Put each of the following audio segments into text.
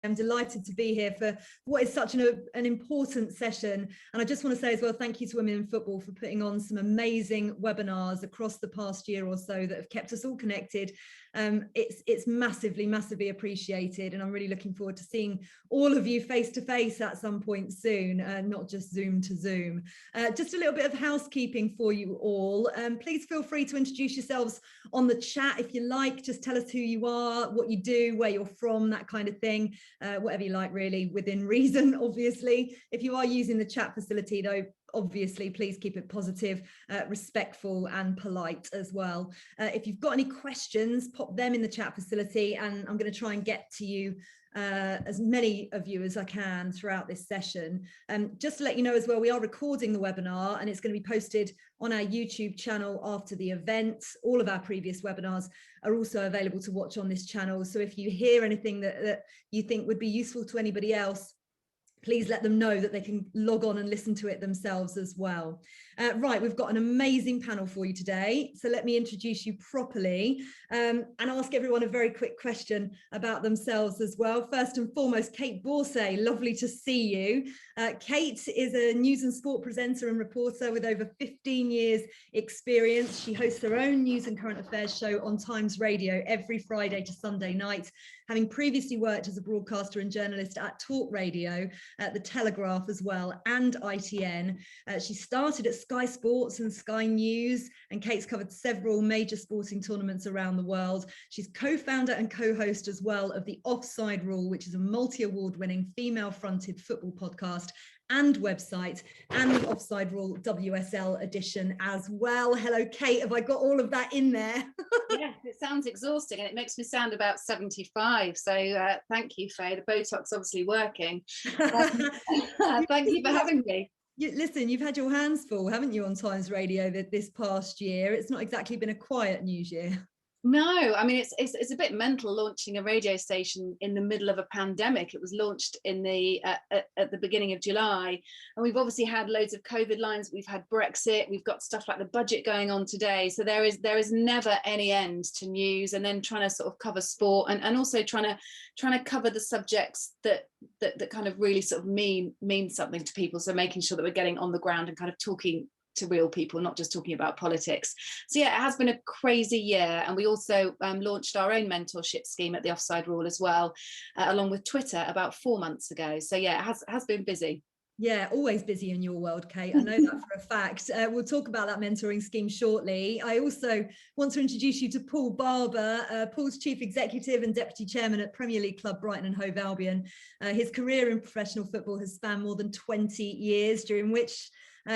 I'm delighted to be here for what is such an important session. And I just want to say as well, thank you to Women in Football for putting on some amazing webinars across the past year or so that have kept us all connected. It's massively appreciated. And I'm really looking forward to seeing all of you face to face at some point soon, not just Zoom to Zoom. Just a little bit of housekeeping for you all. Please feel free to introduce yourselves on the chat if you like. Just tell us who you are, what you do, where you're from, that kind of thing. Whatever you like, really, within reason, obviously. If you are using the chat facility, though, obviously, please keep it positive, respectful and polite as well. If you've got any questions, pop them in the chat facility and I'm going to try and get to you, as many of you as I can throughout this session. Just to let you know as well, we are recording the webinar and it's going to be posted on our YouTube channel after the event. All of our previous webinars are also available to watch on this channel. So if you hear anything that you think would be useful to anybody else, please let them know that they can log on and listen to it themselves as well. Right, we've got an amazing panel for you today. So let me introduce you properly and ask everyone a very quick question about themselves as well. First and foremost, Kait Borsay, lovely to see you. Kait is a news and sport presenter and reporter with over 15 years experience. She hosts her own news and current affairs show on Times Radio every Friday to Sunday night, having previously worked as a broadcaster and journalist at Talk Radio, at the Telegraph as well, and ITN. She started at Sky Sports and Sky News, and Kait's covered several major sporting tournaments around the world. She's co-founder and co-host as well of the Offside Rule, which is a multi-award winning female-fronted football podcast and website, and the Offside Rule WSL edition as well. Hello, Kait. Have I got all of that in there? Yes, it sounds exhausting and it makes me sound about 75. So thank you, Faye. The Botox obviously working. Thank you for having me. Listen, you've had your hands full, haven't you, on Times Radio this past year? It's not exactly been a quiet news year. No, I mean, it's a bit mental launching a radio station in the middle of a pandemic. It was launched in at the beginning of July, and we've obviously had loads of COVID lines. We've had Brexit. We've got stuff like the budget going on today. So there is never any end to news, and then trying to sort of cover sport and also trying to cover the subjects that kind of really sort of mean something to people. So making sure that we're getting on the ground and kind of talking to real people, not just talking about politics. So yeah, it has been a crazy year, and we also launched our own mentorship scheme at the Offside Rule as well, along with Twitter about 4 months ago. So yeah, it has been busy. Yeah, always busy in your world, Kait. I know that for a fact. We'll talk about that mentoring scheme shortly. I also want to introduce you to Paul Barber. Paul's Chief Executive and Deputy Chairman at Premier League club Brighton and Hove Albion. His career in professional football has spanned more than 20 years, during which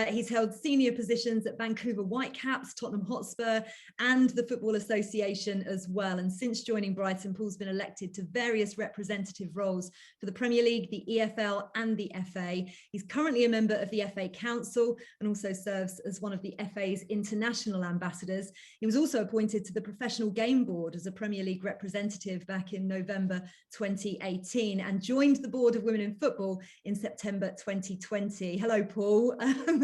he's held senior positions at Vancouver Whitecaps, Tottenham Hotspur, and the Football Association as well. And since joining Brighton, Paul's been elected to various representative roles for the Premier League, the EFL, and the FA. He's currently a member of the FA Council and also serves as one of the FA's international ambassadors. He was also appointed to the Professional Game Board as a Premier League representative back in November 2018 and joined the board of Women in Football in September 2020. Hello, Paul.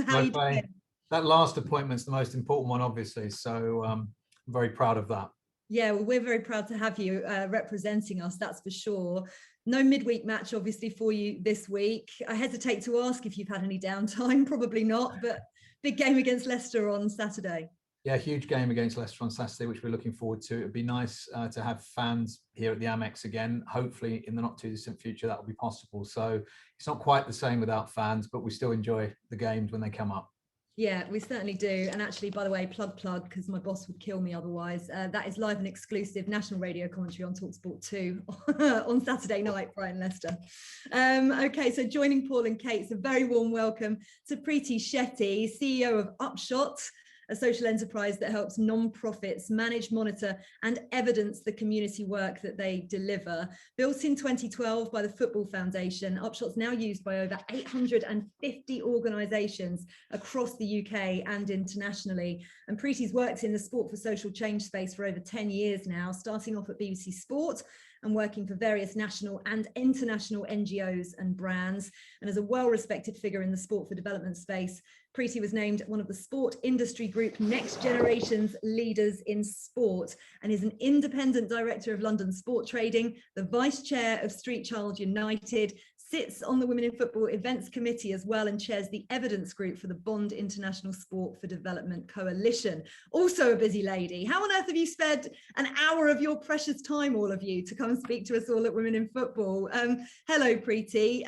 How are you doing? That last appointment's the most important one, obviously, so I'm very proud of that. Yeah, well, we're very proud to have you representing us, that's for sure. No midweek match, obviously, for you this week. I hesitate to ask if you've had any downtime, probably not, but big game against Leicester on Saturday. Yeah, huge game against Leicester on Saturday, which we're looking forward to. It'd be nice to have fans here at the Amex again. Hopefully, in the not too distant future, that will be possible. So it's not quite the same without fans, but we still enjoy the games when they come up. Yeah, we certainly do. And actually, by the way, plug, because my boss would kill me otherwise. That is live and exclusive national radio commentary on TalkSport 2 on Saturday night, Brighton Leicester. Okay, so joining Paul and Kait, it's a very warm welcome to Preeti Shetty, CEO of Upshot, a social enterprise that helps non-profits manage, monitor and evidence the community work that they deliver. Built in 2012 by the Football Foundation, Upshot's now used by over 850 organisations across the UK and internationally. And Preeti's worked in the sport for social change space for over 10 years now, starting off at BBC Sport and working for various national and international NGOs and brands. And as a well-respected figure in the sport for development space, Preeti was named one of the Sport Industry Group Next Generation's Leaders in Sport and is an independent director of London Sport Trading, the vice chair of Street Child United, sits on the Women in Football Events Committee as well, and chairs the evidence group for the Bond International Sport for Development Coalition. Also a busy lady. How on earth have you spared an hour of your precious time, all of you, to come and speak to us all at Women in Football? Hello, Preeti.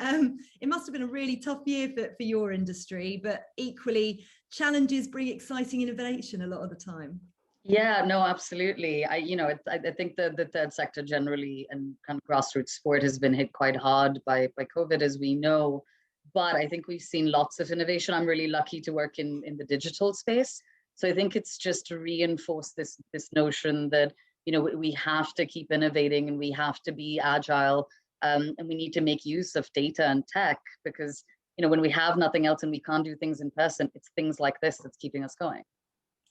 It must have been a really tough year for your industry, but equally challenges bring exciting innovation a lot of the time. Yeah, no, absolutely. I think the third sector generally and kind of grassroots sport has been hit quite hard by COVID, as we know. But I think we've seen lots of innovation. I'm really lucky to work in the digital space. So I think it's just to reinforce this notion that, we have to keep innovating and we have to be agile, and we need to make use of data and tech, because, when we have nothing else and we can't do things in person, it's things like this that's keeping us going.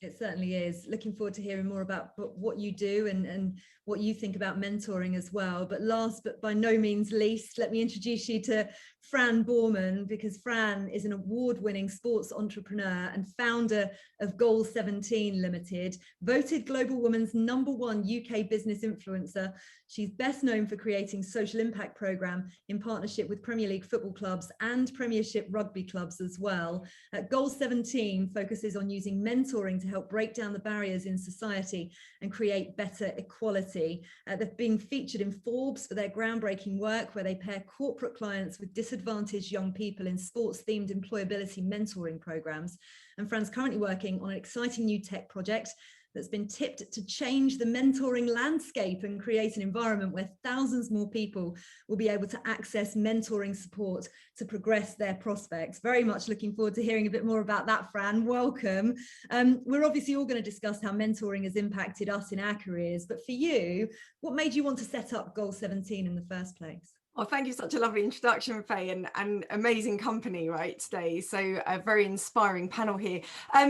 It certainly is. Looking forward to hearing more about what you do and what you think about mentoring as well. But last but by no means least, let me introduce you to Fran Boorman, because Fran is an award-winning sports entrepreneur and founder of Goal 17 Limited, voted Global Woman's #1 UK business influencer. She's best known for creating social impact programme in partnership with Premier League football clubs and Premiership rugby clubs as well. Goal 17 focuses on using mentoring to help break down the barriers in society and create better equality. They've been featured in Forbes for their groundbreaking work, where they pair corporate clients with disadvantaged young people in sports-themed employability mentoring programs. And Fran's currently working on an exciting new tech project that's been tipped to change the mentoring landscape and create an environment where thousands more people will be able to access mentoring support to progress their prospects. Very much looking forward to hearing a bit more about that, Fran. Welcome. We're obviously all going to discuss how mentoring has impacted us in our careers, but for you, what made you want to set up Goal 17 in the first place? Well, thank you. Such a lovely introduction, Faye, and amazing company, right, today. So a very inspiring panel here.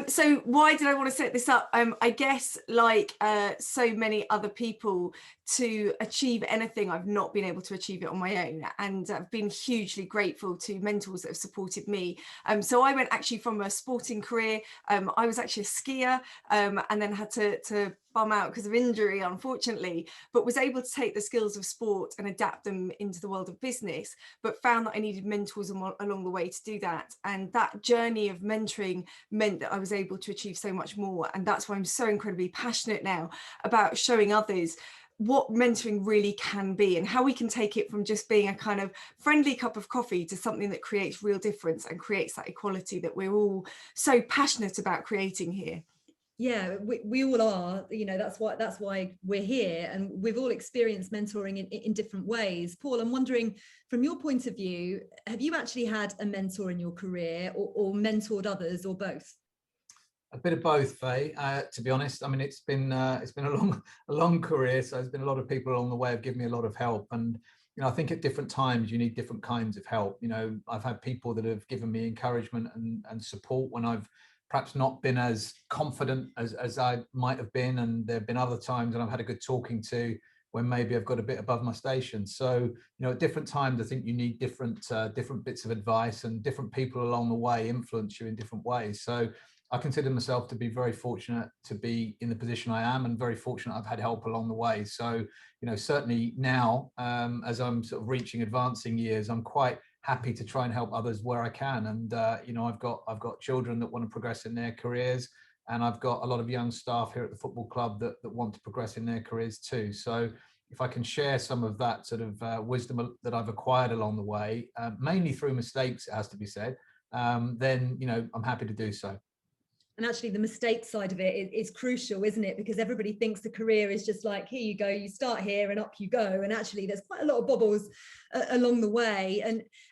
So why did I want to set this up? I guess, like so many other people, to achieve anything, I've not been able to achieve it on my own. And I've been hugely grateful to mentors that have supported me. So I went actually from a sporting career. I was actually a skier, and then had to bum out because of injury, unfortunately, but was able to take the skills of sport and adapt them into the world of business, but found that I needed mentors along the way to do that. And that journey of mentoring meant that I was able to achieve so much more. And that's why I'm so incredibly passionate now about showing others what mentoring really can be and how we can take it from just being a kind of friendly cup of coffee to something that creates real difference and creates that equality that we're all so passionate about creating here. Yeah, we all are, that's why we're here, and we've all experienced mentoring in different ways. Paul, I'm wondering, from your point of view, have you actually had a mentor in your career or mentored others, or both? A bit of both, Faye. To be honest, I mean, it's been a long career, so there's been a lot of people along the way who've given me a lot of help, and I think at different times you need different kinds of help. I've had people that have given me encouragement and support when I've perhaps not been as confident as I might have been, and there have been other times and I've had a good talking to when maybe I've got a bit above my station. So at different times I think you need different bits of advice, and different people along the way influence you in different ways. So I consider myself to be very fortunate to be in the position I am, and very fortunate I've had help along the way. So certainly now, as I'm sort of reaching advancing years, I'm quite happy to try and help others where I can. And I've got children that want to progress in their careers, and I've got a lot of young staff here at the football club that want to progress in their careers too. So if I can share some of that sort of wisdom that I've acquired along the way, mainly through mistakes, it has to be said, then I'm happy to do so. And actually the mistake side of it is crucial, isn't it? Because everybody thinks the career is just like, here you go, you start here and up you go. And actually there's quite a lot of bobbles along the way.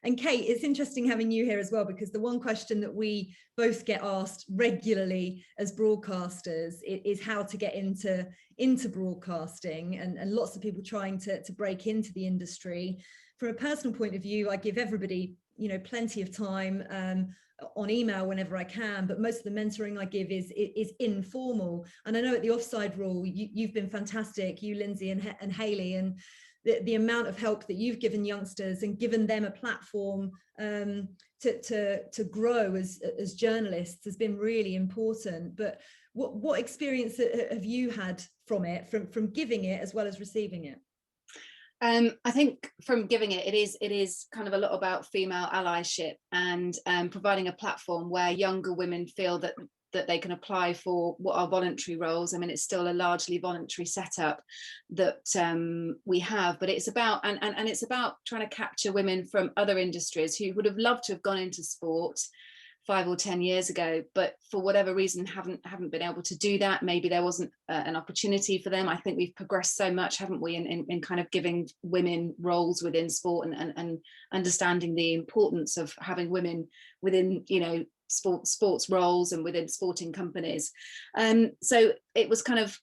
And Kate, it's interesting having you here as well, because the one question that we both get asked regularly as broadcasters is how to get into broadcasting, and lots of people trying to break into the industry. From a personal point of view, I give everybody, plenty of time on email whenever I can, but most of the mentoring I give is informal. And I know at the Offside Rule, you've been fantastic, you, Lindsay and Hayley, and the amount of help that you've given youngsters and given them a platform to grow as journalists has been really important. But what experience have you had from it, from giving it as well as receiving it? I think from giving it is kind of a lot about female allyship and providing a platform where younger women feel that they can apply for what are voluntary roles. I mean, it's still a largely voluntary setup that we have, but it's about and it's about trying to capture women from other industries who would have loved to have gone into sport 5 or 10 years ago, but for whatever reason haven't been able to do that. Maybe there wasn't an opportunity for them. I think we've progressed so much, haven't we, in kind of giving women roles within sport and understanding the importance of having women within, you know, sports roles and within sporting companies. So it was kind of,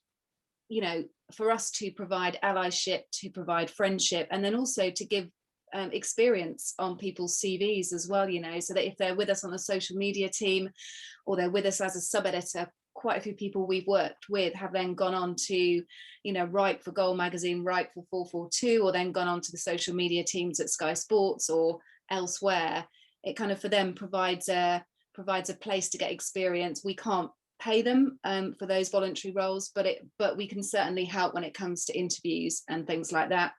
you know, for us to provide allyship, to provide friendship, and then also to give experience on people's CVs as well, you know, so that if they're with us on the social media team or they're with us as a sub-editor, quite a few people we've worked with have then gone on to, you know, write for Goal magazine, write for 442, or then gone on to the social media teams at Sky Sports or elsewhere. It kind of for them provides a place to get experience. We can't pay them for those voluntary roles, but we can certainly help when it comes to interviews and things like that.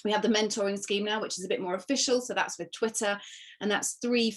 We have the mentoring scheme now, which is a bit more official. So that's with Twitter, and that's 3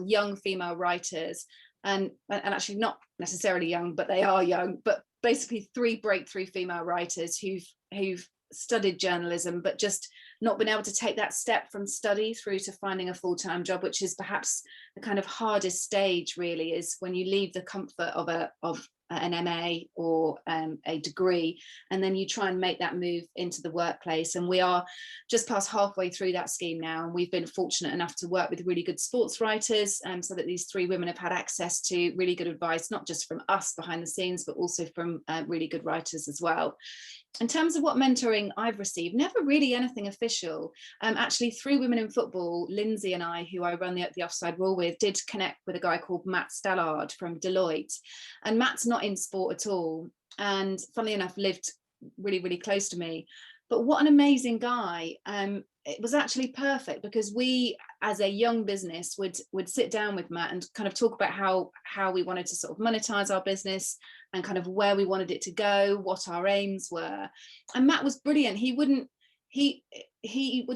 young female writers, and actually not necessarily young, but they are young, but basically 3 breakthrough female writers who've studied journalism, but just not been able to take that step from study through to finding a full-time job, which is perhaps the kind of hardest stage, really, is when you leave the comfort of an MA or a degree, and then you try and make that move into the workplace. And we are just past halfway through that scheme now, and we've been fortunate enough to work with really good sports writers, so that these 3 women have had access to really good advice, not just from us behind the scenes, but also from really good writers as well. In terms of what mentoring I've received, never really anything official. Actually, 3 women in football, Lindsay and I, who I run the Offside Rule with, did connect with a guy called Matt Stallard from Deloitte. And Matt's not in sport at all, and funnily enough, lived really, really close to me. But what an amazing guy. It was actually perfect because we, as a young business, would sit down with Matt and kind of talk about how we wanted to sort of monetize our business and kind of where we wanted it to go, what our aims were. And Matt was brilliant. He would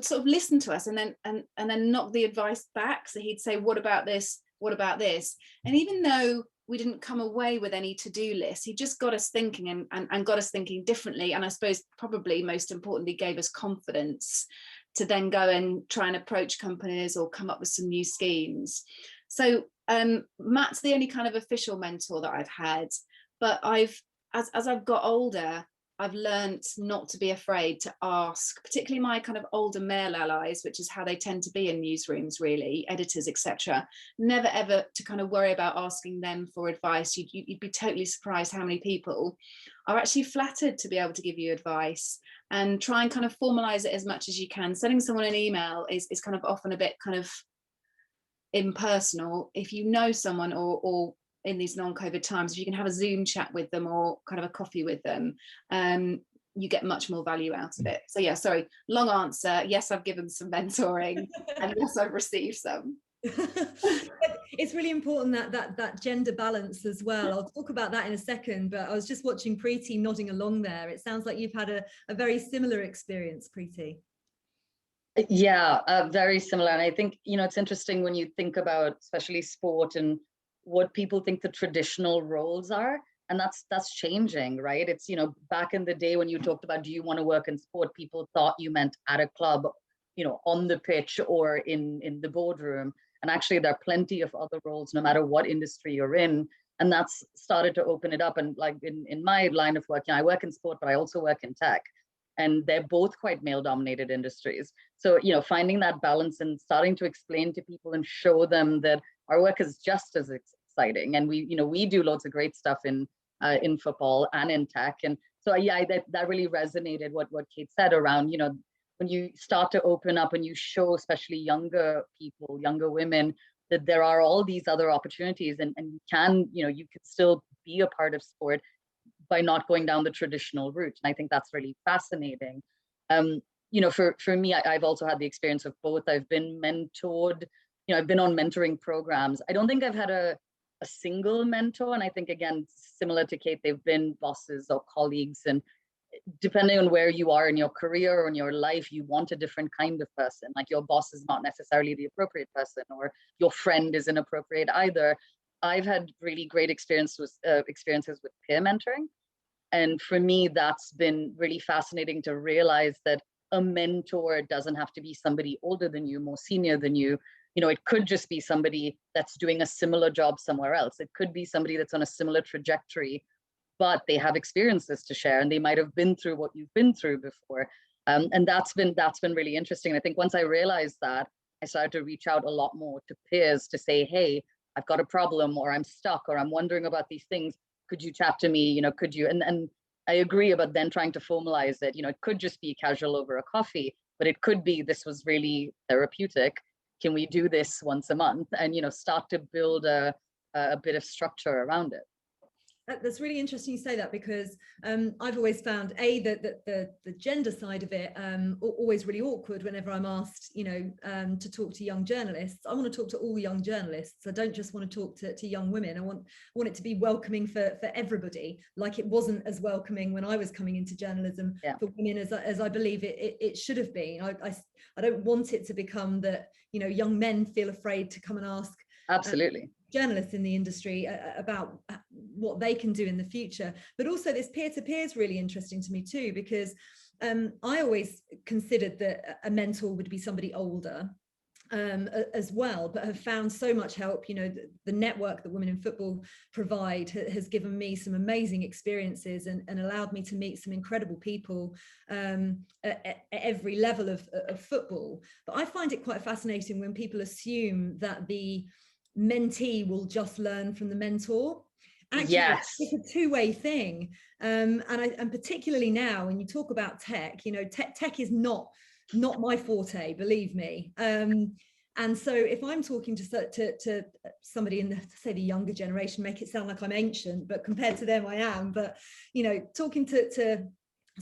sort of listen to us and then knock the advice back. So he'd say, what about this? What about this? And even though we didn't come away with any to-do list, he just got us thinking and got us thinking differently. And I suppose probably most importantly, gave us confidence to then go and try and approach companies or come up with some new schemes. So Matt's the only kind of official mentor that I've had, but as I've got older, I've learned not to be afraid to ask, particularly my kind of older male allies, which is how they tend to be in newsrooms, really, editors, etc. Never ever to kind of worry about asking them for advice. You'd be totally surprised how many people are actually flattered to be able to give you advice, and try and kind of formalize it as much as you can. Sending someone an email is kind of often a bit kind of impersonal. If you know someone or in these non-COVID times, if you can have a Zoom chat with them or kind of a coffee with them, you get much more value out of it. So yeah, sorry, long answer. Yes, I've given some mentoring and yes, I've received some. It's really important that gender balance as well. I'll talk about that in a second, but I was just watching Preeti nodding along there. It sounds like you've had a very similar experience, Preeti. Yeah, very similar. And I think, it's interesting when you think about especially sport and what people think the traditional roles are, and that's changing, right? It's, back in the day when you talked about, do you want to work in sport, people thought you meant at a club, on the pitch or in the boardroom. And actually there are plenty of other roles, no matter what industry you're in. And that's started to open it up. And like in my line of work, I work in sport, but I also work in tech, and they're both quite male dominated industries. So, finding that balance and starting to explain to people and show them that our work is just as exciting. And we do loads of great stuff in football and in tech. And so, yeah, that really resonated what Kait said around, when you start to open up and you show, especially younger people, younger women, that there are all these other opportunities, and you can still be a part of sport by not going down the traditional route. And I think that's really fascinating. for me, I've also had the experience of both. I've been mentored, I've been on mentoring programs. I don't think I've had a single mentor. And I think, again, similar to Kate, they've been bosses or colleagues. And depending on where you are in your career or in your life, you want a different kind of person. Like your boss is not necessarily the appropriate person, or your friend is inappropriate either. I've had really great experiences with peer mentoring. And for me, that's been really fascinating to realize that a mentor doesn't have to be somebody older than you, more senior than you. It could just be somebody that's doing a similar job somewhere else. It could be somebody that's on a similar trajectory, but they have experiences to share, and they might have been through what you've been through before. And that's been really interesting. I think once I realized that, I started to reach out a lot more to peers to say, hey, I've got a problem, or I'm stuck, or I'm wondering about these things. Could you chat to me? Could you? And I agree about then trying to formalize it. It could just be casual over a coffee, but it could be, this was really therapeutic. Can we do this once a month? And, start to build a bit of structure around it. That's really interesting you say that, because I've always found that the gender side of it always really awkward whenever I'm asked, to talk to young journalists. I want to talk to all young journalists. I don't just want to talk to young women. I want it to be welcoming for everybody, like it wasn't as welcoming when I was coming into journalism for women as I believe it should have been. I don't want it to become that, young men feel afraid to come and ask absolutely journalists in the industry about what they can do in the future. But also this peer-to-peer is really interesting to me too, because I always considered that a mentor would be somebody older as well, but have found so much help. The network that Women in Football provide has given me some amazing experiences and allowed me to meet some incredible people at every level of football. But I find it quite fascinating when people assume that the mentee will just learn from the mentor. Actually, yes, it's a two-way thing, and particularly now when you talk about tech, tech is not my forte, believe me. And so if I'm talking to somebody in the younger generation, make it sound like I'm ancient, but compared to them I am, but talking to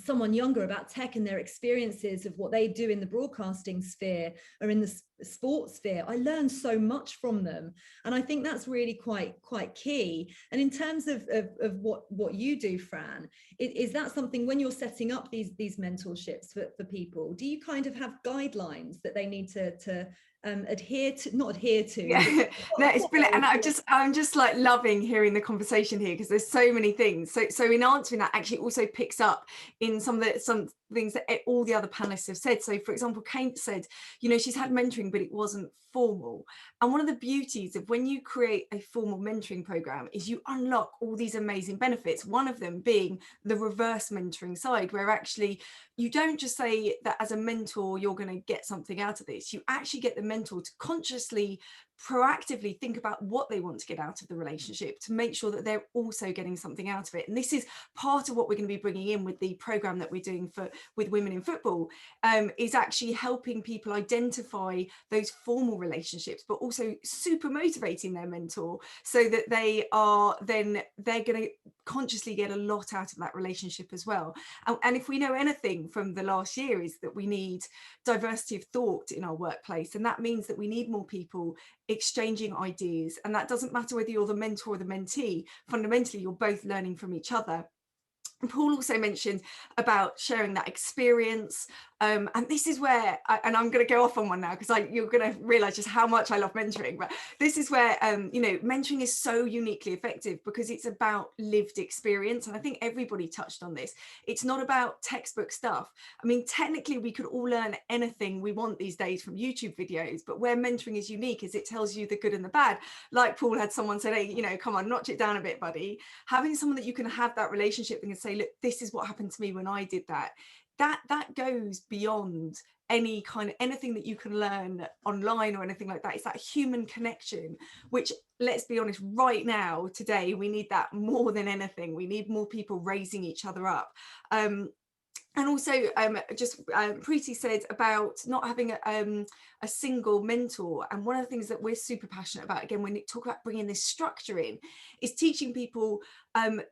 someone younger about tech and their experiences of what they do in the broadcasting sphere or in the sports sphere, I learn so much from them, and I think that's really quite key. And in terms of what you do, Fran, is that something when you're setting up these mentorships for people, do you kind of have guidelines that they need to adhere to? Yeah. No, it's brilliant, and I'm just like loving hearing the conversation here, because there's so many things. So in answering that, actually also picks up in some things that all the other panelists have said. So for example, Kate said, she's had mentoring, but it wasn't formal. And one of the beauties of when you create a formal mentoring program is you unlock all these amazing benefits. One of them being the reverse mentoring side, where actually you don't just say that as a mentor you're going to get something out of this. You actually get the mentor to consciously, proactively think about what they want to get out of the relationship, to make sure that they're also getting something out of it. And this is part of what we're going to be bringing in with the program that we're doing with Women in Football, is actually helping people identify those formal relationships, but also super motivating their mentor so that they're going to consciously get a lot out of that relationship as well. And if we know anything from the last year, is that we need diversity of thought in our workplace, and that means that we need more people exchanging ideas. And that doesn't matter whether you're the mentor or the mentee. Fundamentally, you're both learning from each other. And Paul also mentioned about sharing that experience. And this is where, and I'm going to go off on one now, because you're going to realize just how much I love mentoring. But this is where, mentoring is so uniquely effective, because it's about lived experience. And I think everybody touched on this. It's not about textbook stuff. I mean, technically, we could all learn anything we want these days from YouTube videos. But where mentoring is unique is it tells you the good and the bad. Like Paul had someone say, hey, come on, notch it down a bit, buddy. Having someone that you can have that relationship and say, look, this is what happened to me when I did that. That goes beyond anything that you can learn online or anything like that. It's that human connection, which, let's be honest, right now, today, we need that more than anything. We need more people raising each other up. And also, Preeti said about not having a single mentor. And one of the things that we're super passionate about, again, when we talk about bringing this structure in, is teaching people,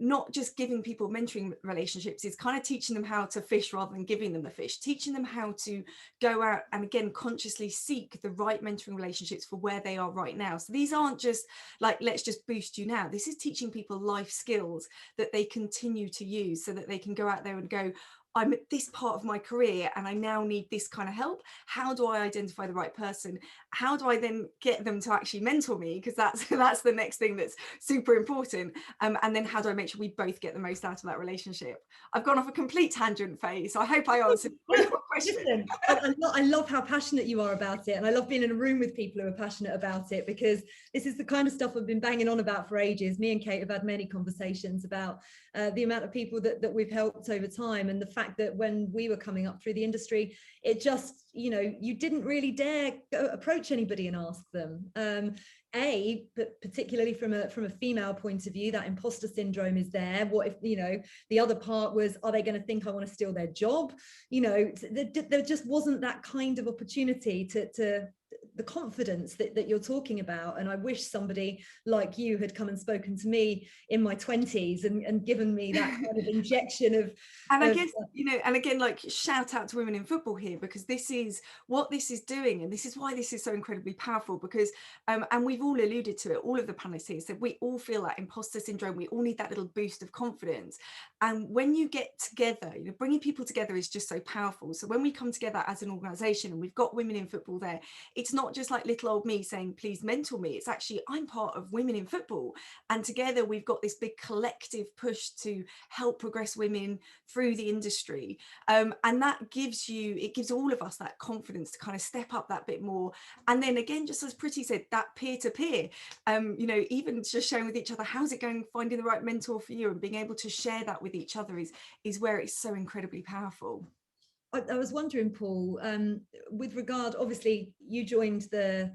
not just giving people mentoring relationships, is kind of teaching them how to fish rather than giving them the fish, teaching them how to go out and, again, consciously seek the right mentoring relationships for where they are right now. So these aren't just like, let's just boost you now. This is teaching people life skills that they continue to use so that they can go out there and go, I'm at this part of my career and I now need this kind of help. How do I identify the right person? How do I then get them to actually mentor me? Because that's the next thing that's super important. And then how do I make sure we both get the most out of that relationship? I've gone off a complete tangent, Faye, so I hope I answered your question. Listen, I love how passionate you are about it, and I love being in a room with people who are passionate about it, because this is the kind of stuff I've been banging on about for ages. Me and Kate have had many conversations about the amount of people that we've helped over time, and the fact that when we were coming up through the industry, it just, you didn't really dare go approach anybody and ask them. But particularly from a female point of view, that imposter syndrome is there. What if, the other part was, are they going to think I want to steal their job? There just wasn't that kind of opportunity to the confidence that you're talking about. And I wish somebody like you had come and spoken to me in my 20s and given me that kind of injection of, and I guess, and again, like, shout out to women in football here, because this is what this is doing, and this is why this is so incredibly powerful, because and we've all alluded to it, all of the panelists here said we all feel that imposter syndrome, we all need that little boost of confidence. And when you get together, bringing people together is just so powerful. So when we come together as an organization and we've got women in football there, it's not just like little old me saying, please mentor me. It's actually, I'm part of women in football, and together we've got this big collective push to help progress women through the industry. And that gives all of us that confidence to kind of step up that bit more. And then again, just as Preeti said, that peer-to-peer, even just sharing with each other, how's it going, finding the right mentor for you, and being able to share that with each other is where it's so incredibly powerful. I was wondering, Paul, with regard, obviously you joined the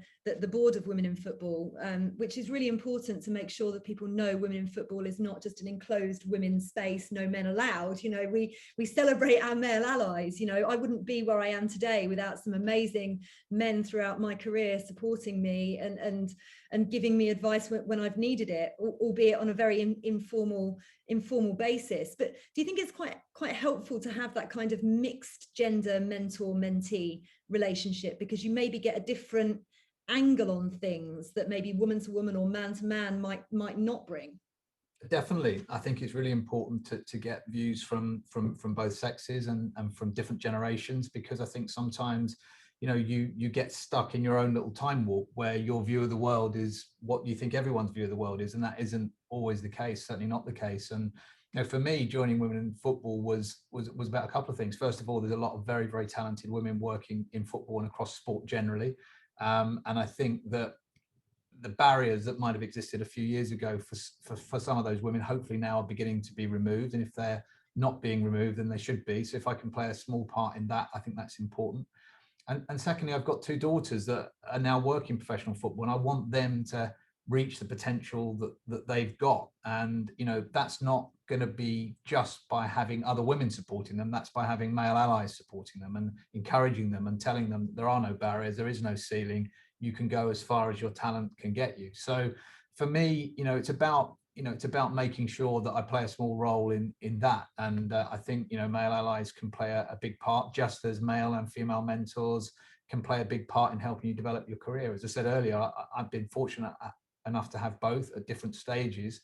board of Women in Football, which is really important to make sure that people know Women in Football is not just an enclosed women's space, no men allowed. We celebrate our male allies. I wouldn't be where I am today without some amazing men throughout my career supporting me and giving me advice when I've needed it, albeit on a very informal basis. But do you think it's quite helpful to have that kind of mixed gender mentor-mentee relationship, because you maybe get a different angle on things that maybe woman to woman or man to man might not bring? Definitely. I think it's really important to get views from both sexes and from different generations, because I think sometimes you get stuck in your own little time warp where your view of the world is what you think everyone's view of the world is, and that isn't always the case, certainly not the case. And for me, joining Women in Football was about a couple of things. First of all, there's a lot of very, very talented women working in football and across sport generally, and I think that the barriers that might have existed a few years ago for some of those women hopefully now are beginning to be removed, and if they're not being removed, then they should be. So if I can play a small part in that, I think that's important. And secondly, I've got two daughters that are now working professional football, and I want them to reach the potential that they've got. And that's not going to be just by having other women supporting them. That's by having male allies supporting them and encouraging them and telling them there are no barriers, there is no ceiling. You can go as far as your talent can get you. So for me, it's about making sure that I play a small role in that. And I think, male allies can play a big part, just as male and female mentors can play a big part in helping you develop your career. As I said earlier, I've been fortunate enough to have both at different stages,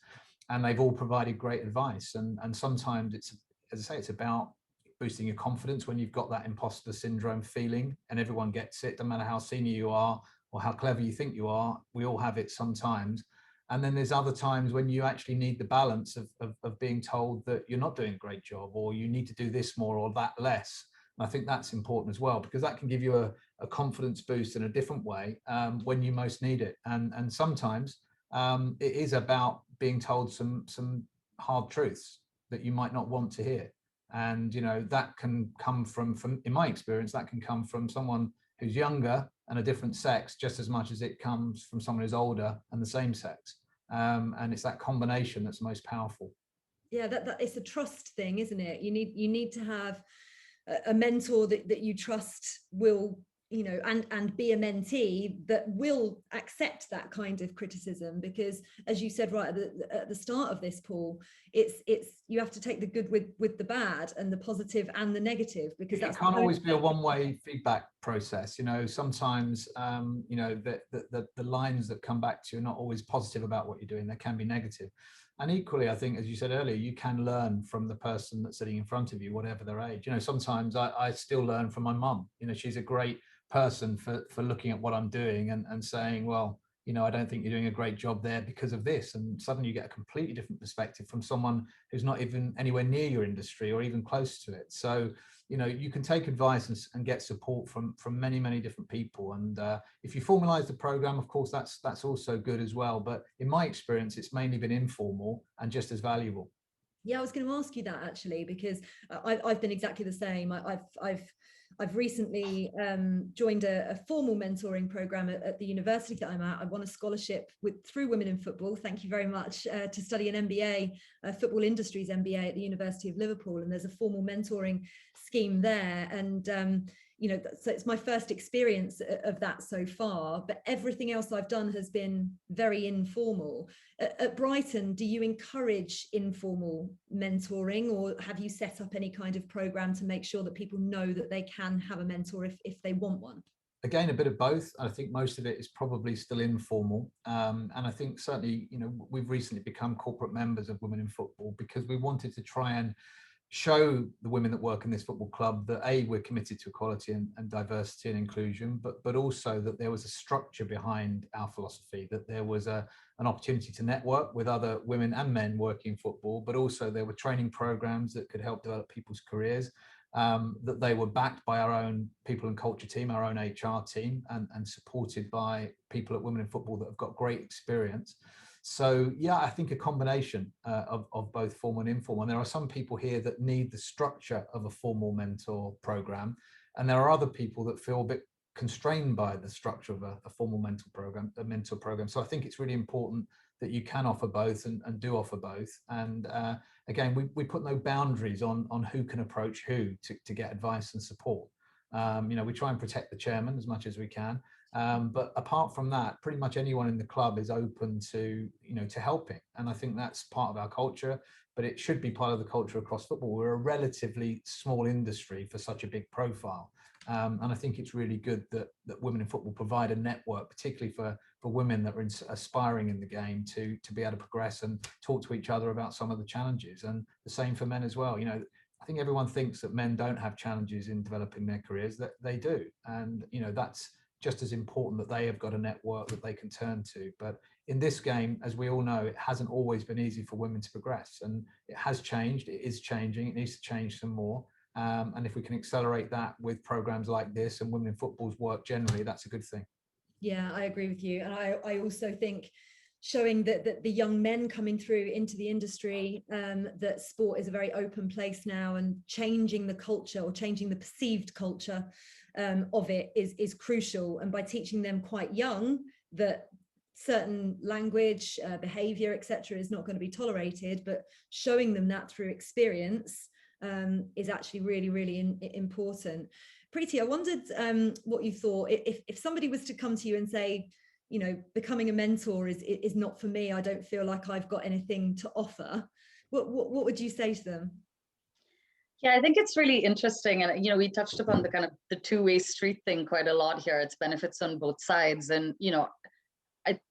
and they've all provided great advice. And sometimes it's, as I say, it's about boosting your confidence when you've got that imposter syndrome feeling, and everyone gets it, no matter how senior you are or how clever you think you are. We all have it sometimes. And then there's other times when you actually need the balance of being told that you're not doing a great job, or you need to do this more or that less. And I think that's important as well, because that can give you a confidence boost in a different way when you most need it. And sometimes it is about being told some hard truths that you might not want to hear. And, that can come from, in my experience, that can come from someone who's younger and a different sex just as much as it comes from someone who's older and the same sex. And it's that combination that's most powerful. Yeah, that it's a trust thing, isn't it? You need to have a mentor that you trust will, you know, and be a mentee that will accept that kind of criticism, because as you said right at the start of this, Paul, it's you have to take the good with the bad and the positive and the negative, because it can't always be a one-way feedback process. You know, sometimes you know, the lines that come back to you are not always positive about what you're doing. They can be negative. And equally, I think, as you said earlier, you can learn from the person that's sitting in front of you, whatever their age. You know, sometimes I still learn from my mum. You know, she's a great person for looking at what I'm doing and saying, well, you know, I don't think you're doing a great job there because of this. And suddenly you get a completely different perspective from someone who's not even anywhere near your industry or even close to it. So, you know, you can take advice and get support from many different people. And if you formalize the program, of course, that's also good as well. But in my experience, it's mainly been informal and just as valuable. Yeah, I was going to ask you that actually, because I've been exactly the same. I've recently joined a formal mentoring program at the university that I'm at. I won a scholarship through Women in Football, thank you very much, to study an MBA, Football Industries MBA at the University of Liverpool. And there's a formal mentoring scheme there. And you know, so it's my first experience of that so far, but everything else I've done has been very informal. At Brighton, do you encourage informal mentoring, or have you set up any kind of program to make sure that people know that they can have a mentor if they want one? Again, a bit of both. I think most of it is probably still informal. And I think certainly, you know, we've recently become corporate members of Women in Football because we wanted to try and show the women that work in this football club that we're committed to equality and diversity and inclusion, but also that there was a structure behind our philosophy, that there was an opportunity to network with other women and men working in football, but also there were training programs that could help develop people's careers, that they were backed by our own people and culture team, our own HR team, and supported by people at Women in Football that have got great experience. So yeah, I think a combination of both formal and informal. And there are some people here that need the structure of a formal mentor program, and there are other people that feel a bit constrained by the structure of a formal mentor program. So I think it's really important that you can offer both and do offer both. And again, we put no boundaries on who can approach who to get advice and support. You know, we try and protect the chairman as much as we can. But apart from that, pretty much anyone in the club is open to, you know, to helping. And I think that's part of our culture, but it should be part of the culture across football. We're a relatively small industry for such a big profile. And I think it's really good that Women in Football provide a network, particularly for women that are aspiring in the game to be able to progress and talk to each other about some of the challenges. And the same for men as well. You know, I think everyone thinks that men don't have challenges in developing their careers, that they do. And, you know, that's just as important, that they have got a network that they can turn to. But in this game, as we all know, it hasn't always been easy for women to progress, and it has changed. It is changing. It needs to change some more. And if we can accelerate that with programs like this and Women in Football's work generally, that's a good thing. Yeah, I agree with you. And I also think showing that the young men coming through into the industry, that sport is a very open place now, and changing the culture, or changing the perceived culture of it is crucial. And by teaching them quite young that certain language, behavior, etc., is not going to be tolerated, but showing them that through experience is actually really important. Preeti, I wondered what you thought if somebody was to come to you and say, you know, becoming a mentor is not for me, I don't feel like I've got anything to offer. What would you say to them? Yeah, I think it's really interesting. And, you know, we touched upon the kind of the two-way street thing quite a lot here. It's benefits on both sides. And, you know,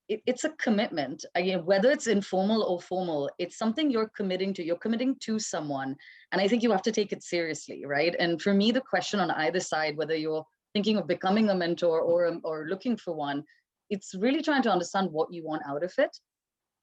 it's a commitment. Again, whether it's informal or formal, it's something you're committing to. You're committing to someone. And I think you have to take it seriously, right? And for me, the question on either side, whether you're thinking of becoming a mentor or looking for one, it's really trying to understand what you want out of it.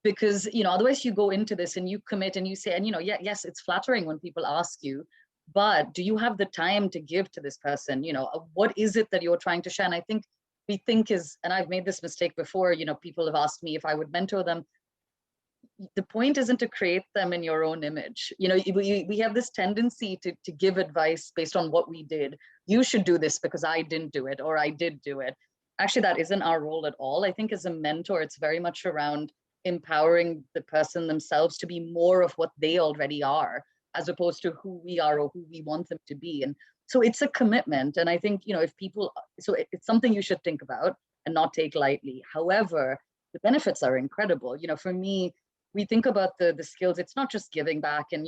Because, you know, otherwise you go into this and you commit and you say, and, you know, yes, it's flattering when people ask you, but do you have the time to give to this person? You know, what is it that you're trying to share? And I think we think and I've made this mistake before, you know, people have asked me if I would mentor them. The point isn't to create them in your own image. You know, we have this tendency to give advice based on what we did. You should do this because I didn't do it, or I did do it. Actually, that isn't our role at all. I think as a mentor, it's very much around empowering the person themselves to be more of what they already are, as opposed to who we are or who we want them to be. And So it's a commitment. And I think, if people, so it's something you should think about and not take lightly. However, the benefits are incredible. For me, we think about the skills. It's not just giving back and,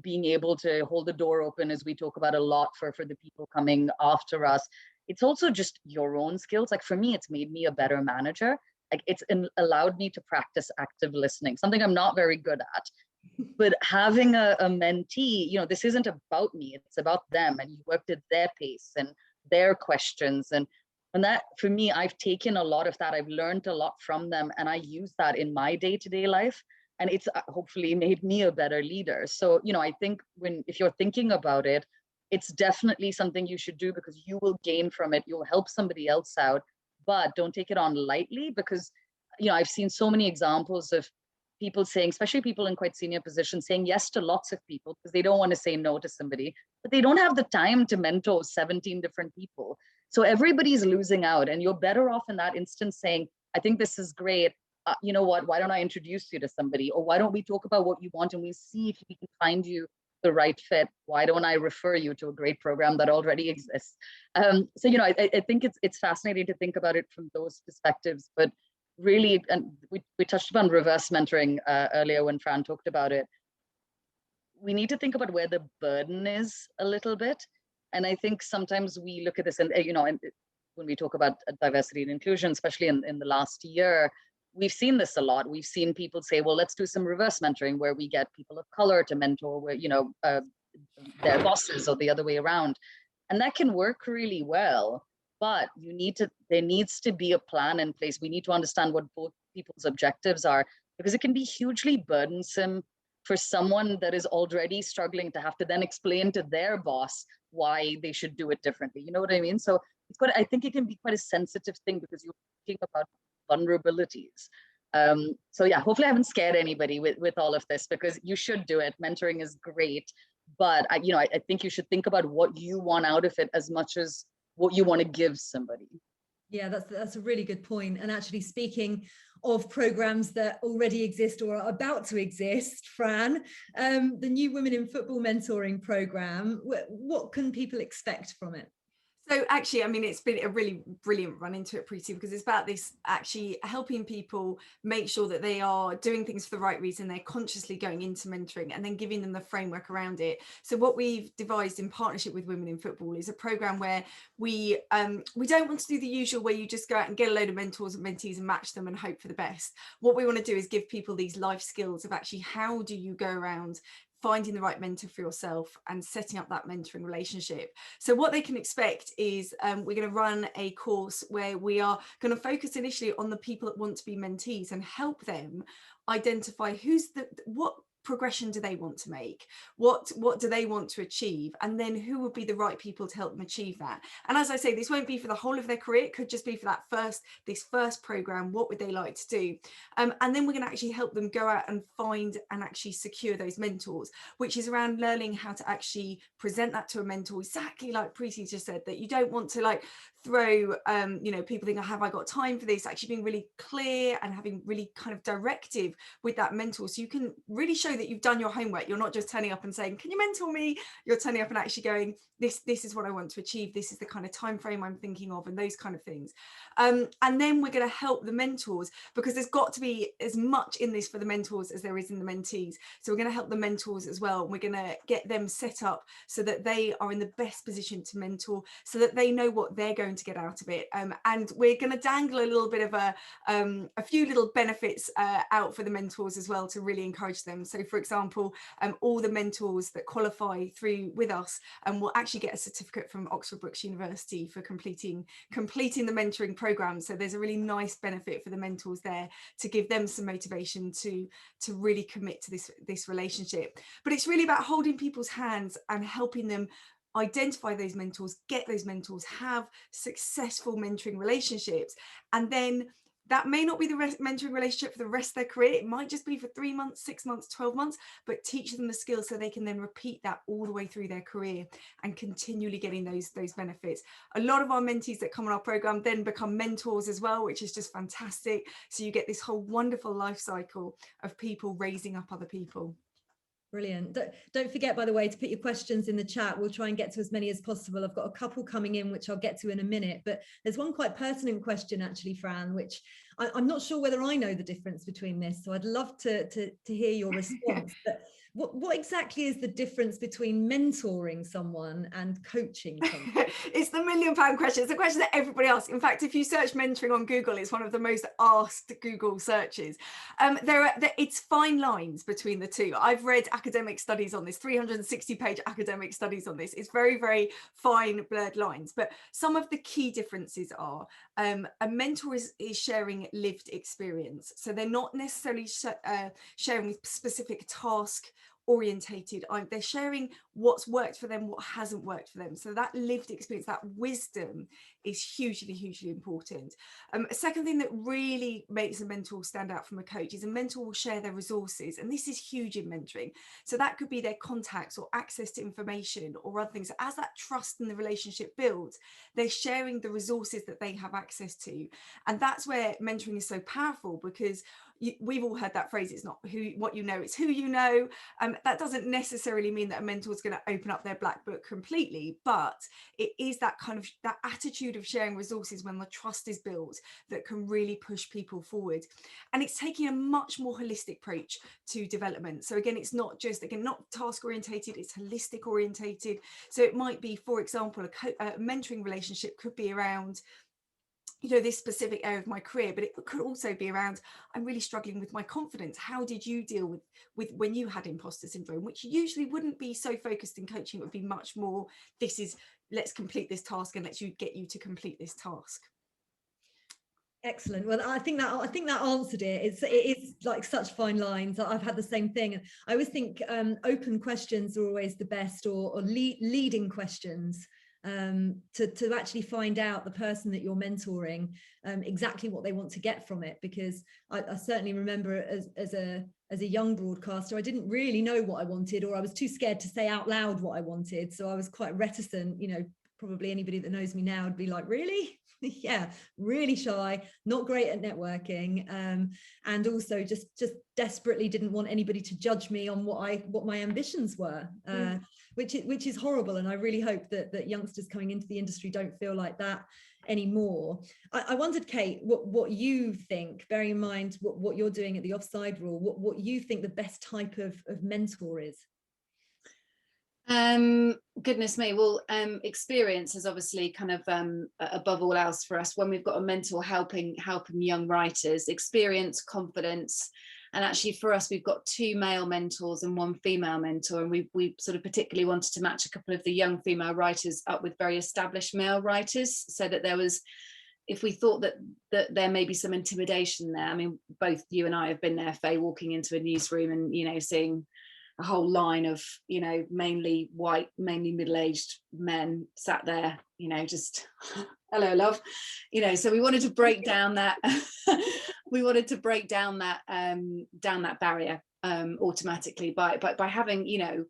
being able to hold the door open, as we talk about a lot for the people coming after us. It's also just your own skills. Like for me, it's made me a better manager. Like it's allowed me to practice active listening, something I'm not very good at. But having a mentee, this isn't about me, it's about them, and you worked at their pace and their questions. And that, for me, I've taken a lot of that. I've learned a lot from them, and I use that in my day-to-day life. And it's hopefully made me a better leader. So, I think if you're thinking about it, it's definitely something you should do, because you will gain from it. You'll help somebody else out, but don't take it on lightly, because, I've seen so many examples of people saying, especially people in quite senior positions, saying yes to lots of people because they don't want to say no to somebody, but they don't have the time to mentor 17 different people. So everybody's losing out, and you're better off in that instance saying, I think this is great. You know what, why don't I introduce you to somebody? Or why don't we talk about what you want and we see if we can find you the right fit? Why don't I refer you to a great program that already exists? So, I think it's fascinating to think about it from those perspectives, but really, and we touched upon reverse mentoring earlier when Fran talked about it. We need to think about where the burden is a little bit. And I think sometimes we look at this and, when we talk about diversity and inclusion, especially in the last year, we've seen this a lot. We've seen people say, well, let's do some reverse mentoring where we get people of color to mentor, where, their bosses, or the other way around. And that can work really well. But there needs to be a plan in place. We need to understand what both people's objectives are, because it can be hugely burdensome for someone that is already struggling to have to then explain to their boss why they should do it differently. You know what I mean? So I think it can be quite a sensitive thing, because you're thinking about vulnerabilities. So yeah, hopefully I haven't scared anybody with all of this, because you should do it. Mentoring is great, but I think you should think about what you want out of it as much as what you want to give somebody. Yeah, that's a really good point. And actually, speaking of programs that already exist or are about to exist, Fran, the new Women in Football mentoring program, what can people expect from it? So actually, I mean, it's been a really brilliant run into it, Preeti, because it's about this actually helping people make sure that they are doing things for the right reason. They're consciously going into mentoring and then giving them the framework around it. So what we've devised in partnership with Women in Football is a program where we don't want to do the usual where you just go out and get a load of mentors and mentees and match them and hope for the best. What we want to do is give people these life skills of actually how do you go around finding the right mentor for yourself and setting up that mentoring relationship. So what they can expect is we're going to run a course where we are going to focus initially on the people that want to be mentees and help them identify what progression do they want to make, what do they want to achieve, and then who would be the right people to help them achieve that. And as I say, this won't be for the whole of their career, it could just be for this first program. What would they like to do? And then we're going to actually help them go out and find and actually secure those mentors, which is around learning how to actually present that to a mentor, exactly like Preeti just said, that you don't want to like throw people think, have I got time for this? Actually being really clear and having really kind of directive with that mentor, so you can really show that you've done your homework. You're not just turning up and saying, can you mentor me? You're turning up and actually going, this is what I want to achieve, this is the kind of time frame I'm thinking of, and those kind of things. And then we're going to help the mentors, because there's got to be as much in this for the mentors as there is in the mentees. So we're going to help the mentors as well, and we're going to get them set up so that they are in the best position to mentor, so that they know what they're going to get out of it. And we're going to dangle a little bit of a few little benefits out for the mentors as well, to really encourage them. So for example, all the mentors that qualify through with us will actually get a certificate from Oxford Brookes University for completing the mentoring program. So there's a really nice benefit for the mentors there to give them some motivation to really commit to this relationship. But it's really about holding people's hands and helping them identify those mentors, get those mentors, have successful mentoring relationships. And then that may not be the mentoring relationship for the rest of their career. It might just be for 3 months, 6 months, 12 months, but teach them the skills so they can then repeat that all the way through their career and continually getting those benefits. A lot of our mentees that come on our program then become mentors as well, which is just fantastic. So you get this whole wonderful life cycle of people raising up other people. Brilliant. Don't forget, by the way, to put your questions in the chat. We'll try and get to as many as possible. I've got a couple coming in, which I'll get to in a minute, but there's one quite pertinent question actually, Fran, which I'm not sure whether I know the difference between this. So I'd love to hear your response. But what exactly is the difference between mentoring someone and coaching someone? It's the £1 million question. It's a question that everybody asks. In fact, if you search mentoring on Google, it's one of the most asked Google searches. It's fine lines between the two. I've read academic studies on this, 360-page academic studies on this. It's very, very fine blurred lines. But some of the key differences are a mentor is sharing lived experience. So they're not necessarily sharing specific task orientated. They're sharing what's worked for them, what hasn't worked for them. So that lived experience, that wisdom is hugely, hugely important. A second thing that really makes a mentor stand out from a coach is a mentor will share their resources. And this is huge in mentoring. So that could be their contacts or access to information or other things. As that trust in the relationship builds, they're sharing the resources that they have access to. And that's where mentoring is so powerful, because we've all heard that phrase, it's not what you know, it's who you know. That doesn't necessarily mean that a mentor is going to open up their black book completely, but it is that kind of that attitude of sharing resources when the trust is built that can really push people forward. And it's taking a much more holistic approach to development. So again, it's not just, again, not task orientated, it's holistic orientated. So it might be, for example, a mentoring relationship could be around, you know, this specific area of my career, but it could also be around, I'm really struggling with my confidence. How did you deal with when you had imposter syndrome, which usually wouldn't be so focused in coaching. It would be much more, this is, let's complete this task and let's get you to complete this task. Excellent. Well, I think that answered it. It is like such fine lines. I've had the same thing. And I always think open questions are always the best, or leading questions. To actually find out the person that you're mentoring exactly what they want to get from it, because I certainly remember as a young broadcaster, I didn't really know what I wanted, or I was too scared to say out loud what I wanted, so I was quite reticent. You know, probably anybody that knows me now would be like, really? Yeah, really shy, not great at networking, and also just desperately didn't want anybody to judge me on what my ambitions were, which is horrible. And I really hope that youngsters coming into the industry don't feel like that anymore. I wondered, Kate, what you think, bearing in mind what you're doing at the Offside Rule, what you think the best type of mentor is. Goodness me. Well, experience is obviously kind of above all else for us when we've got a mentor helping young writers. Experience, confidence, and actually for us we've got 2 male mentors and 1 female mentor, and we sort of particularly wanted to match a couple of the young female writers up with very established male writers, so that there was, if we thought that there may be some intimidation there. I mean, both you and I have been there, Faye, walking into a newsroom and, you know, seeing a whole line of, you know, mainly white, mainly middle-aged men sat there, you know, just hello, love, you know. So we wanted to break down that we wanted to break down that barrier automatically by having, you know,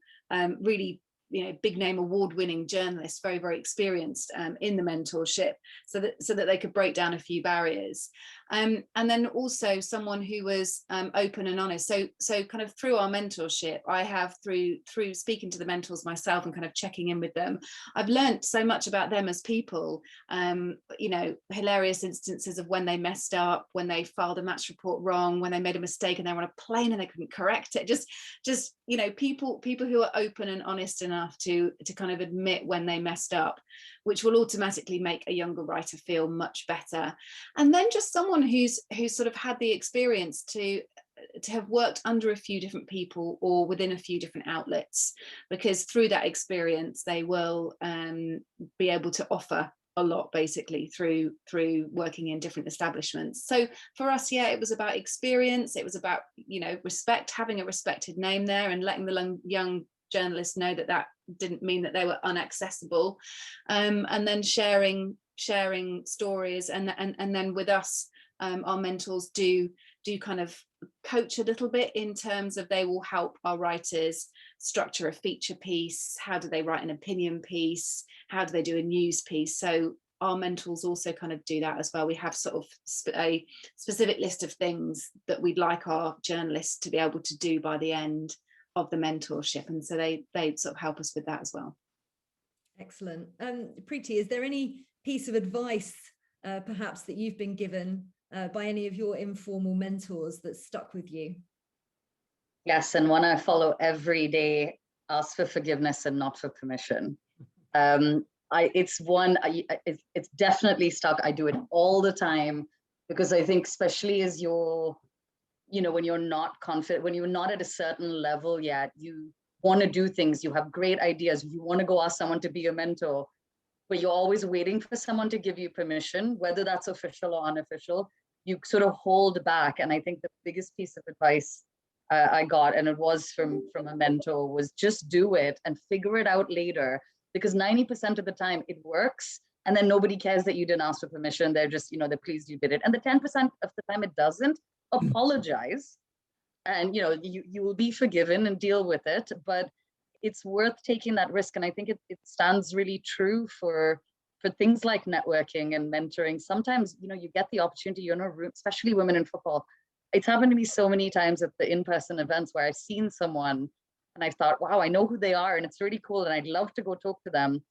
really, you know, big name award-winning journalists, very, very experienced in the mentorship, so that they could break down a few barriers. And then also someone who was open and honest. So kind of through our mentorship, I have through speaking to the mentors myself and kind of checking in with them, I've learned so much about them as people. You know, hilarious instances of when they messed up, when they filed a match report wrong, when they made a mistake and they were on a plane and they couldn't correct it. Just you know, people who are open and honest enough to kind of admit when they messed up, which will automatically make a younger writer feel much better. And then just someone who's sort of had the experience to have worked under a few different people or within a few different outlets, because through that experience they will be able to offer a lot, basically through working in different establishments. So for us, yeah, it was about experience, it was about, you know, respect, having a respected name there and letting the young journalists know that didn't mean that they were inaccessible, and then sharing stories, and then with us, our mentors do kind of coach a little bit in terms of they will help our writers structure a feature piece. How do they write an opinion piece? How do they do a news piece? So our mentors also kind of do that as well. We have sort of a specific list of things that we'd like our journalists to be able to do by the end the mentorship, and so they sort of help us with that as well. Excellent. Preeti, is there any piece of advice perhaps that you've been given by any of your informal mentors that stuck with you? Yes, and one I follow every day: ask for forgiveness and not for permission. It's definitely stuck. I do it all the time, because I think, especially as you're, when you're not confident, when you're not at a certain level yet, you want to do things, you have great ideas, you want to go ask someone to be your mentor, but you're always waiting for someone to give you permission, whether that's official or unofficial. You sort of hold back. And I think the biggest piece of advice I got, and it was from a mentor, was just do it and figure it out later, because 90% of the time it works, and then nobody cares that you didn't ask for permission. They're just, they're pleased you did it. And the 10% of the time it doesn't, apologize, and you will be forgiven and deal with it. But it's worth taking that risk. And I think it stands really true for things like networking and mentoring. Sometimes, you get the opportunity, you're in a room, especially women in football. It's happened to me so many times at the in-person events where I've seen someone and I've thought, wow, I know who they are and it's really cool and I'd love to go talk to them.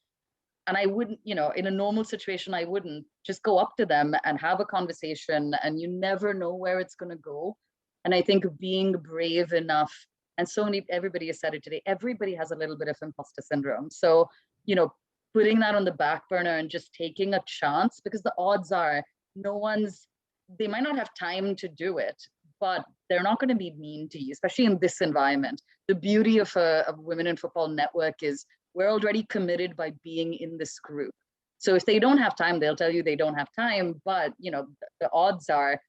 And I wouldn't, in a normal situation, I wouldn't just go up to them and have a conversation, and you never know where it's going to go. And I think being brave enough, and everybody has said it today, everybody has a little bit of imposter syndrome. So, putting that on the back burner and just taking a chance, because the odds are they might not have time to do it, but they're not going to be mean to you, especially in this environment. The beauty of a Women in Football network is we're already committed by being in this group. So if they don't have time, they'll tell you they don't have time, but the odds are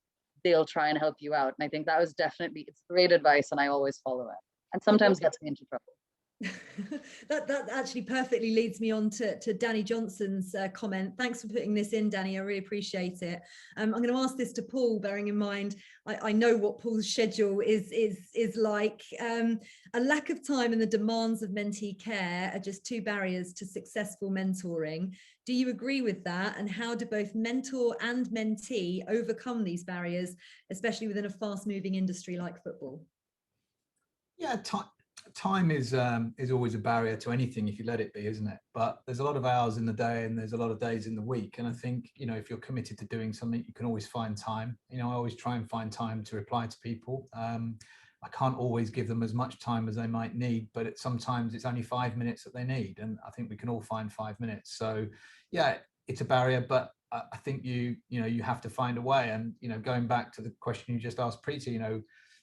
they'll try and help you out. And I think that was it's great advice, and I always follow it. And sometimes gets me into trouble. that actually perfectly leads me on to Danny Johnson's comment. Thanks for putting this in, Danny. I really appreciate it. I'm going to ask this to Paul, bearing in mind I know what Paul's schedule is like. A lack of time and the demands of mentee care are just two barriers to successful mentoring. Do you agree with that? And how do both mentor and mentee overcome these barriers, especially within a fast-moving industry like football? Yeah, time is always a barrier to anything if you let it be, isn't it? But there's a lot of hours in the day and there's a lot of days in the week. And I think, if you're committed to doing something, you can always find time. I always try and find time to reply to people. I can't always give them as much time as they might need, but sometimes it's only 5 minutes that they need. And I think we can all find 5 minutes. So yeah, it's a barrier, but I think you have to find a way. And, going back to the question you just asked, Preeti,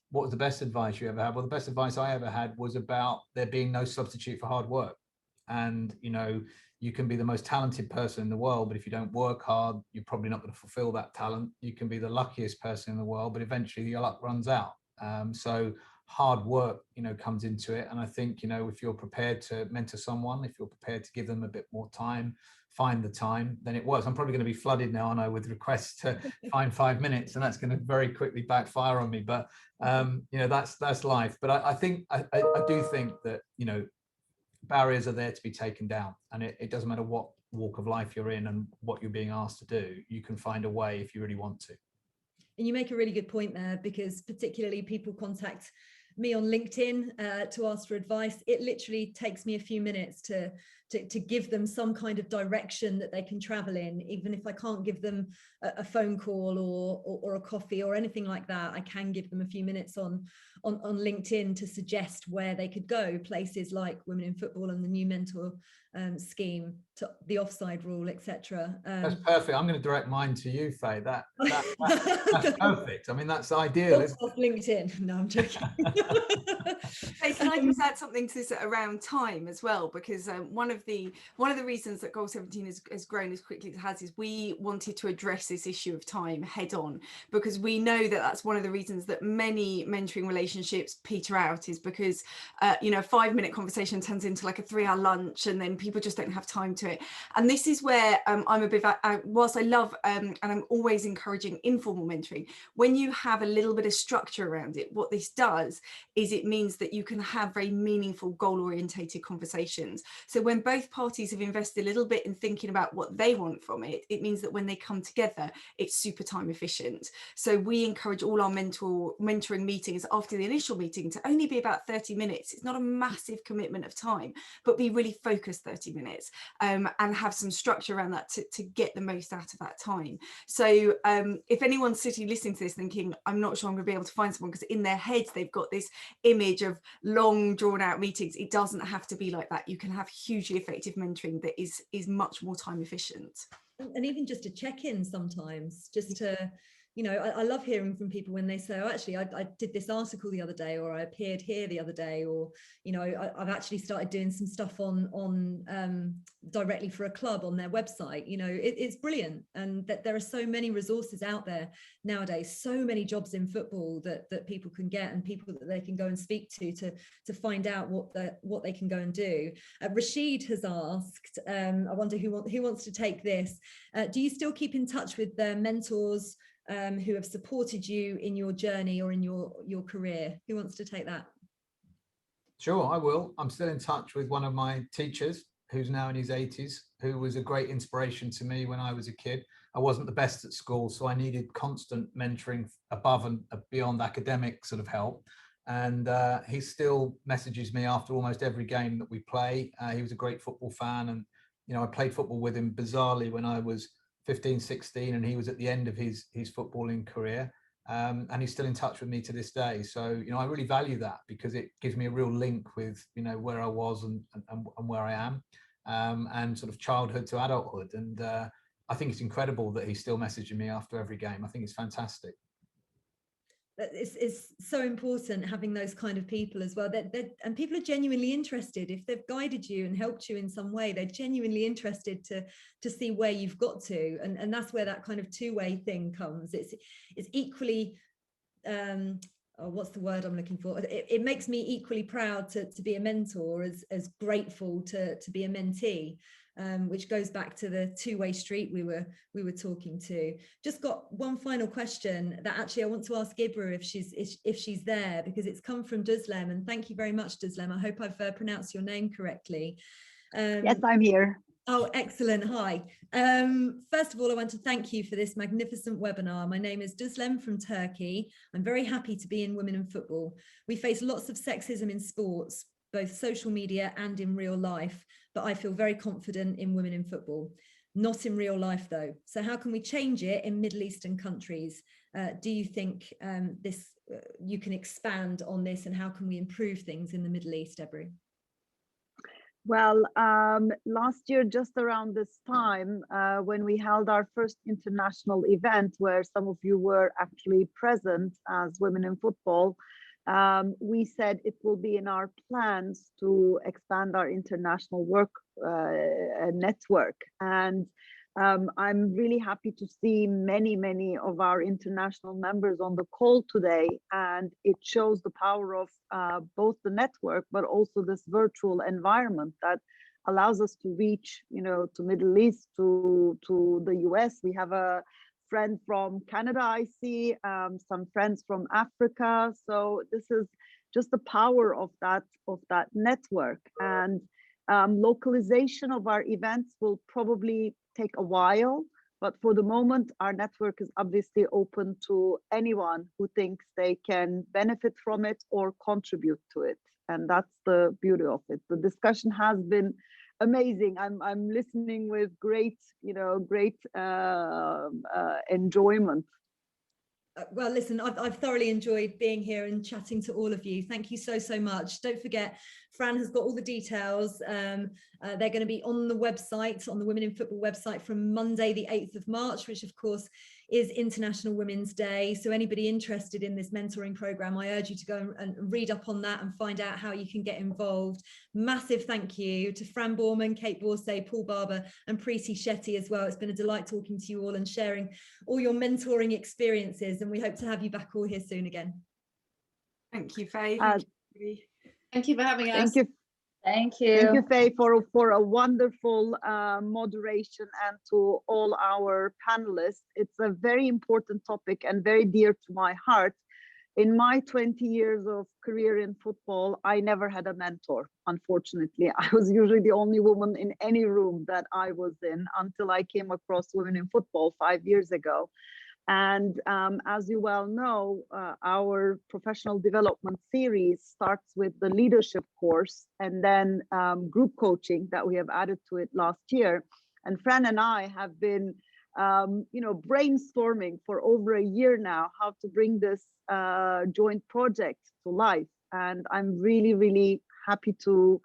what was the best advice you ever had? Well, the best advice I ever had was about there being no substitute for hard work. And, you can be the most talented person in the world, but if you don't work hard, you're probably not going to fulfill that talent. You can be the luckiest person in the world, but eventually your luck runs out. So hard work, comes into it. And I think, if you're prepared to mentor someone, if you're prepared to give them a bit more time, find the time, then it works. I'm probably going to be flooded now, aren't I, with requests to find 5 minutes, and that's going to very quickly backfire on me. But that's life. But I think I do think that barriers are there to be taken down, and it doesn't matter what walk of life you're in and what you're being asked to do. You can find a way if you really want to. And you make a really good point there, because particularly people contact me on LinkedIn to ask for advice. It literally takes me a few minutes to give them some kind of direction that they can travel in. Even if I can't give them a phone call or a coffee or anything like that, I can give them a few minutes on LinkedIn to suggest where they could go, places like Women in Football and the new mentor scheme, to the Offside rule, etc. That's perfect. I'm going to direct mine to you, Faye. That's perfect. I mean, that's ideal. Off LinkedIn. No, I'm joking. Hey, can I just add something to this around time as well? Because one of the reasons that Goal 17 has grown as quickly as it has is we wanted to address this issue of time head on, because we know that that's one of the reasons that many mentoring relationships peter out, is because a 5-minute conversation turns into like a 3-hour lunch, and then people just don't have time to it. And this is where I'm a bit whilst I love and I'm always encouraging informal mentoring, when you have a little bit of structure around it, what this does is it means that you can have very meaningful goal orientated conversations. So when both parties have invested a little bit in thinking about what they want from it, it means that when they come together, it's super time efficient. So we encourage all our mentoring meetings after the initial meeting to only be about 30 minutes. It's not a massive commitment of time, but be really focused 30 minutes and have some structure around that to get the most out of that time. So if anyone's sitting listening to this thinking, I'm not sure I'm going to be able to find someone, because in their heads they've got this image of long drawn out meetings, it doesn't have to be like that. You can have hugely effective mentoring that is much more time efficient. And even just a check-in sometimes, just to, you know, I love hearing from people when they say, oh, actually, I did this article the other day, or I appeared here the other day, or, you know, I've actually started doing some stuff on directly for a club on their website. You know, it's brilliant. And that there are so many resources out there nowadays, so many jobs in football that people can get, and people that they can go and speak to find out what they can go and do. Rashid has asked, I wonder who wants to take this. Do you still keep in touch with the mentors who have supported you in your journey or in your career? Who wants to take that? Sure, I will. I'm still in touch with one of my teachers who's now in his 80s, who was a great inspiration to me when I was a kid. I wasn't the best at school, so I needed constant mentoring above and beyond academic sort of help. And he still messages me after almost every game that we play. He was a great football fan, and you know, I played football with him bizarrely when I was 15, 16, and he was at the end of his footballing career. And he's still in touch with me to this day. So, you know, I really value that, because it gives me a real link with, you know, where I was and where I am, and sort of childhood to adulthood. And I think it's incredible that he's still messaging me after every game. I think it's fantastic. It's so important having those kind of people as well, and people are genuinely interested. If they've guided you and helped you in some way, they're genuinely interested to see where you've got to, and that's where that kind of two-way thing comes. It's equally what's the word I'm looking for? It makes me equally proud to be a mentor as grateful to be a mentee. Which goes back to the two-way street we were talking to. Just got one final question that actually I want to ask Ebru if she's there, because it's come from Duslem, and thank you very much, Duslem. I hope I've pronounced your name correctly. Yes, I'm here. Oh, excellent. Hi. First of all, I want to thank you for this magnificent webinar. My name is Duslem from Turkey. I'm very happy to be in Women in Football. We face lots of sexism in sports, both social media and in real life, but I feel very confident in Women in Football. Not in real life though. So how can we change it in Middle Eastern countries? Do you think you can expand on this, and how can we improve things in the Middle East, Ebru? Well, last year, just around this time, when we held our first international event, where some of you were actually present as Women in Football, we said it will be in our plans to expand our international work network. And I'm really happy to see many of our international members on the call today. And it shows the power of both the network, but also this virtual environment that allows us to reach, you know, to Middle East, to the US. We have a friend from Canada, I see, some friends from Africa. So this is just the power of that network. And localization of our events will probably take a while, but for the moment, our network is obviously open to anyone who thinks they can benefit from it or contribute to it. And that's the beauty of it. The discussion has been amazing. I'm listening with great enjoyment. Well, listen, I've thoroughly enjoyed being here and chatting to all of you. Thank you so much. Don't forget, Fran has got all the details. They're going to be on the website, on the Women in Football website, from Monday, the 8th of March, which of course is International Women's Day. So anybody interested in this mentoring program, I urge you to go and read up on that and find out how you can get involved. Massive thank you to Fran Boorman, Kait Borsay, Paul Barber and Preeti Shetty as well. It's been a delight talking to you all and sharing all your mentoring experiences, and we hope to have you back all here soon again. Thank you, Faye. Thank you for having us. Thank you. Thank you. Thank you, Faye, for a wonderful moderation, and to all our panelists. It's a very important topic and very dear to my heart. in my 20 years of career in football, I never had a mentor, unfortunately. I was usually the only woman in any room that I was in until I came across Women in Football 5 years ago. And as you well know, our professional development series starts with the leadership course and then group coaching that we have added to it last year. And Fran and I have been brainstorming for over a year now how to bring this joint project to life. And I'm really, really happy to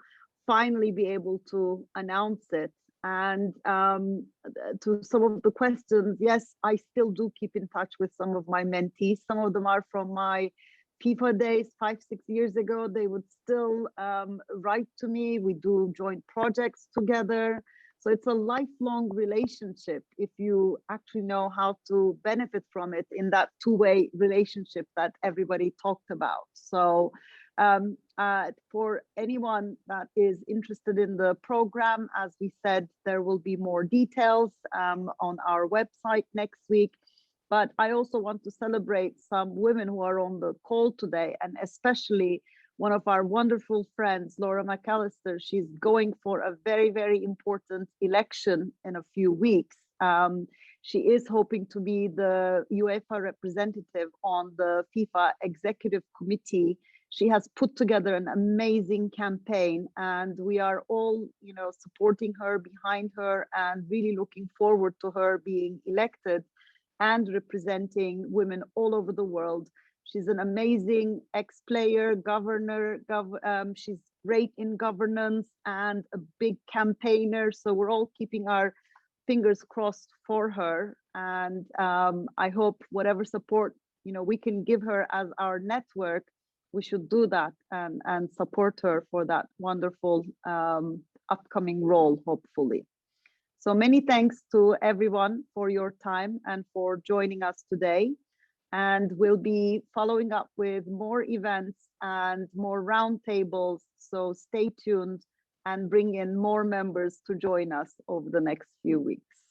finally be able to announce it. And to some of the questions, yes, I still do keep in touch with some of my mentees. Some of them are from my FIFA days 5-6 years ago. They would still write to me. We do joint projects together. So it's a lifelong relationship if you actually know how to benefit from it in that two-way relationship that everybody talked about. So for anyone that is interested in the program, as we said, there will be more details on our website next week. But I also want to celebrate some women who are on the call today, and especially one of our wonderful friends, Laura McAllister. She's going for a very, very important election in a few weeks. She is hoping to be the UEFA representative on the FIFA Executive Committee. She has put together an amazing campaign, and we are all, supporting her, behind her, and really looking forward to her being elected and representing women all over the world. She's an amazing ex-player, governor. She's great in governance and a big campaigner. So we're all keeping our fingers crossed for her. And I hope whatever support we can give her as our network, we should do that and support her for that wonderful upcoming role, hopefully. So many thanks to everyone for your time and for joining us today. And we'll be following up with more events and more roundtables. So stay tuned and bring in more members to join us over the next few weeks.